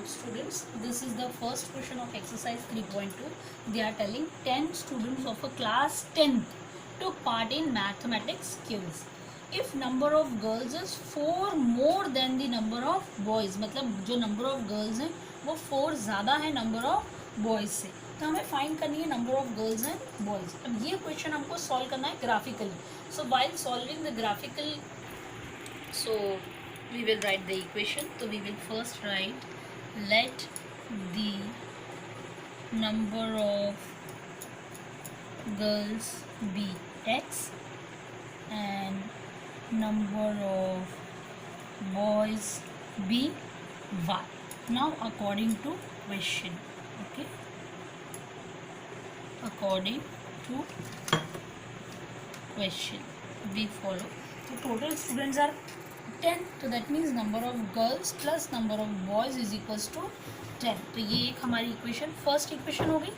students, this is the first question of exercise 3.2. They are telling 10 students of a class 10th took part in mathematics quiz. If number of girls is 4 more than the number of boys, मतलब जो number of girls हैं वो 4 ज़्यादा है number of boys से, तो हमें find करनी है number of girls and boys. अब ये क्वेश्चन हमको सॉल्व करना है graphically. So while solving the graphical, so we will write the equation. So we will first write let the number of girls be x and number of boys be y. Now according to question, okay, according to question we follow. So total students are 10, तो that means number of girls plus number of boys is equals to 10. तो ये एक हमारी equation, first equation हो गई.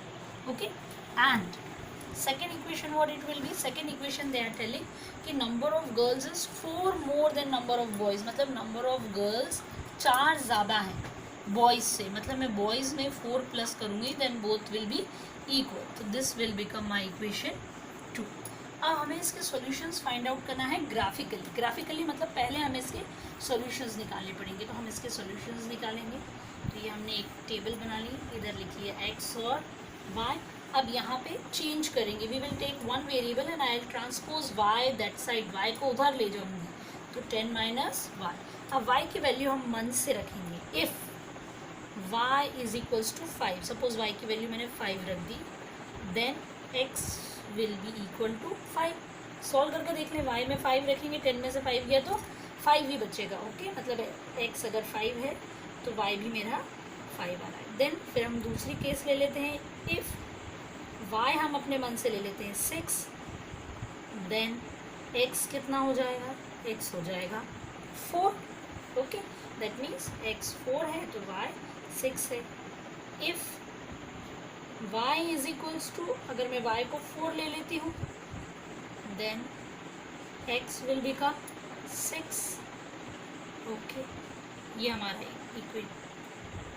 Okay, and second equation what it will be. Second equation they are telling कि number of girls is 4 more than number of boys, मतलब number of girls 4 ज़्यादा है बॉयज़ से, मतलब मैं बॉयज़ में 4 प्लस करूँगी then both will be equal. तो this will become my equation 2. अब हमें इसके सॉल्यूशंस फाइंड आउट करना है ग्राफिकली. ग्राफिकली मतलब पहले हमें इसके सॉल्यूशंस निकालने पड़ेंगे. तो हम इसके सॉल्यूशंस निकालेंगे. तो ये हमने एक टेबल बना ली, इधर लिखी है x और y. अब यहाँ पे चेंज करेंगे. We will take one variable and I will transpose y that side, y को उधर ले जाऊँगी. तो 10 माइनस y. अब y की वैल्यू हम मन से रखेंगे. If y is equals to 5, suppose y की वैल्यू मैंने 5 रख दी, then x will be equal to 5. Solve करके देख लें. y में 5 रखेंगे, 10 में से 5 गया तो 5 ही बचेगा. ओके, मतलब x अगर 5 है तो y भी मेरा 5 आ रहा है. देन फिर हम दूसरी केस ले लेते हैं. इफ़ y हम अपने मन से ले लेते हैं 6, देन x कितना हो जाएगा, x हो जाएगा 4. ओके, दैट मीन्स x 4 है तो y 6 है. If y is equals to, अगर मैं y को 4 ले लेती हूँ, then x will become 6. Okay, ये हमारा equation.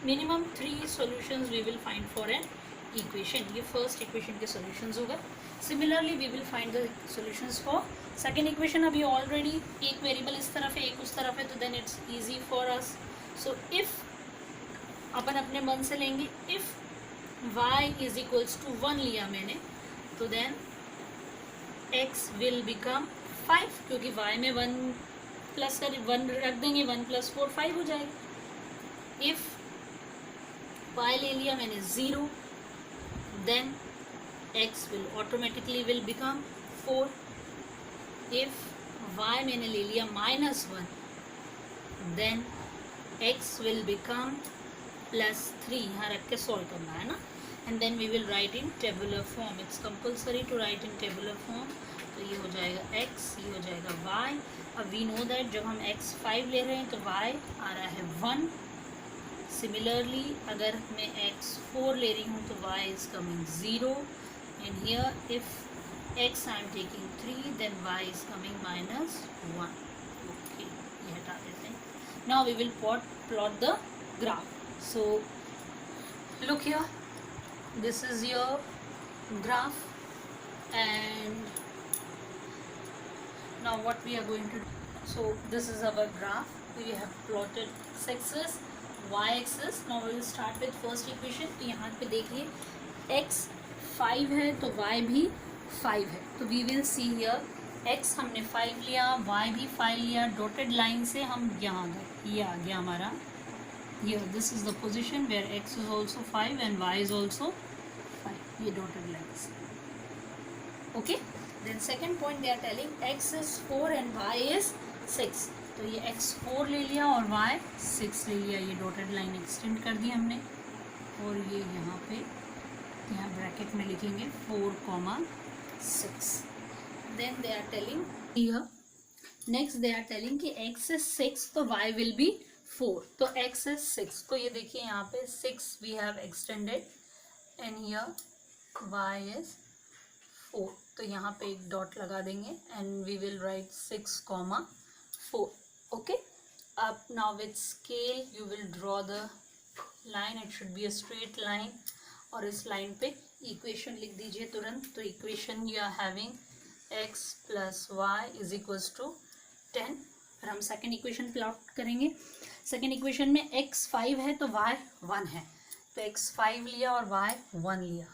Minimum 3 solutions we will find for an equation. ये फर्स्ट इक्वेशन के सॉल्यूशंस होगा. Similarly we will find the solutions for second equation. अभी ऑलरेडी एक वेरिएबल इस तरफ है, एक उस तरफ है, तो then it's easy for us. So if अपन अपने मन से लेंगे, if y is equals to 1 लिया मैंने, तो देन x विल बिकम 5, क्योंकि y में 1 प्लस कर 1 रख देंगे, 1 प्लस 4 5 हो जाएगा. इफ़ y ले लिया मैंने 0, then x will automatically will become 4. If y मैंने ले लिया -1, देन x विल बिकम +3. यहाँ रख के सॉल्व करना है ना. And then we will write in tabular form. It's compulsory to write in tabular form. तो ये हो जाएगा x, ये हो जाएगा y. अब वी नो दैट जब हम x 5 ले रहे हैं तो y आ रहा है 1. सिमिलरली अगर मैं x 4 ले रही हूँ तो y is coming 0. And here if x I am taking 3, then y is coming -1. Okay, ये हटा देते हैं. Now we will plot the graph. So look here, this is your graph, and now what we are going to do. So this is our graph. We have plotted x-axis, y-axis. Now we will start with first equation. तो यहाँ पे देखिए x 5 है तो y भी 5 है. तो we will see here x हमने 5 लिया, y भी 5 लिया. डॉटेड लाइन से हम यहाँ गए, ये आ गया हमारा. Here this is the position where x is also 5 and y is also 5. ये dotted lines. Okay. Then second point they are telling x is 4 and y is 6. तो ये x 4 ले लिया और y 6 ले लिया. ये dotted line extend कर दी हमने, और ये यहाँ पे यहाँ ब्रैकेट में लिखेंगे 4, 6. Then they are telling here, next they are telling कि x is 6 तो y will be 4. तो x is 6. तो ये देखिए यहाँ पे 6 we have extended and here y is 4. तो यहाँ पे एक डॉट लगा देंगे and we will write 6, 4. Okay. Up now with scale you will draw the line, it should be a straight line, और इस लाइन पे इक्वेशन लिख दीजिए तुरंत। तो equation you are having x plus y is equals to 10। फिर हम second equation plot करेंगे। सेकेंड इक्वेशन में x 5 है तो y 1 है, तो x 5 लिया और y 1 लिया।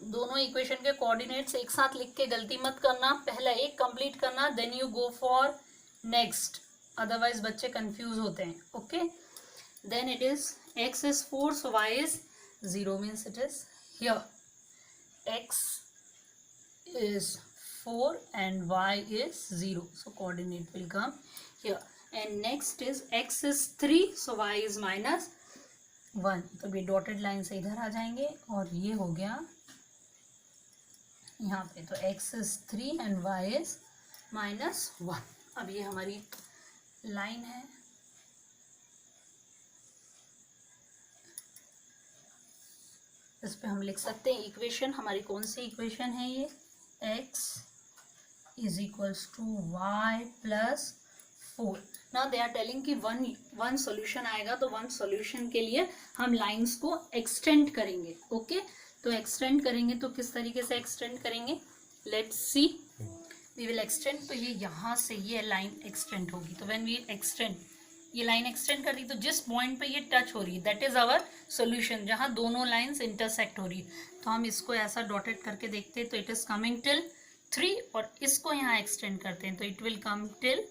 दोनों इक्वेशन के कोऑर्डिनेट्स एक साथ लिख के गलती मत करना, पहला एक कंप्लीट करना, then you go for next, otherwise बच्चे कंफ्यूज होते हैं। Okay, then it is x is 4 so y is 0, means it is here x is 4 and y is 0, so coordinate will come here, and next is x is 3 so y is minus 1, तो ये dotted line से इधर आ जाएंगे, और ये हो गया यहाँ पे, तो x is 3 and y is minus 1। अब ये हमारी लाइन है, इस पे हम लिख सकते हैं इक्वेशन। हमारी कौन सी इक्वेशन है ये, x is equals to y plus 4। ना दे आर टेलिंग कि वन सॉल्यूशन आएगा, तो वन सॉल्यूशन के लिए हम लाइंस को एक्सटेंड करेंगे। ओके, तो एक्सटेंड करेंगे तो किस तरीके से एक्सटेंड करेंगे, let's see. We will extend, तो ये यहाँ से ये लाइन एक्सटेंड होगी, तो व्हेन वी एक्सटेंड, ये लाइन एक्सटेंड कर दी, तो जिस पॉइंट पे ये टच हो रही है दैट इज आवर सॉल्यूशन, जहाँ दोनों लाइंस इंटरसेक्ट हो रही है। तो हम इसको ऐसा डॉटेड करके देखते हैं, तो इट इज कमिंग टिल 3, और इसको यहाँ एक्सटेंड करते हैं तो it will come till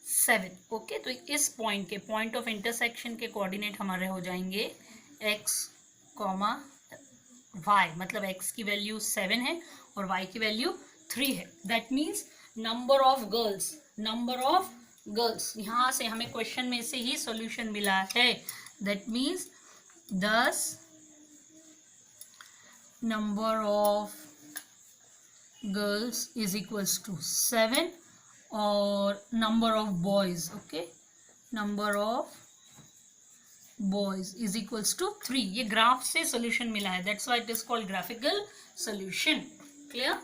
7। Okay, तो इस पॉइंट के पॉइंट ऑफ इंटरसेक्शन के कोऑर्डिनेट हमारे हो जाएंगे x, y, मतलब x की वैल्यू 7 है और y की वैल्यू 3 है। That means number of girls, यहाँ से हमें क्वेश्चन में से ही सॉल्यूशन मिला है। That means 10 number of girls is equals to 7 और number of boys, okay, number of boys is equals to 3। ये ग्राफ से सॉल्यूशन मिला है, that's why it is called graphical solution. Clear?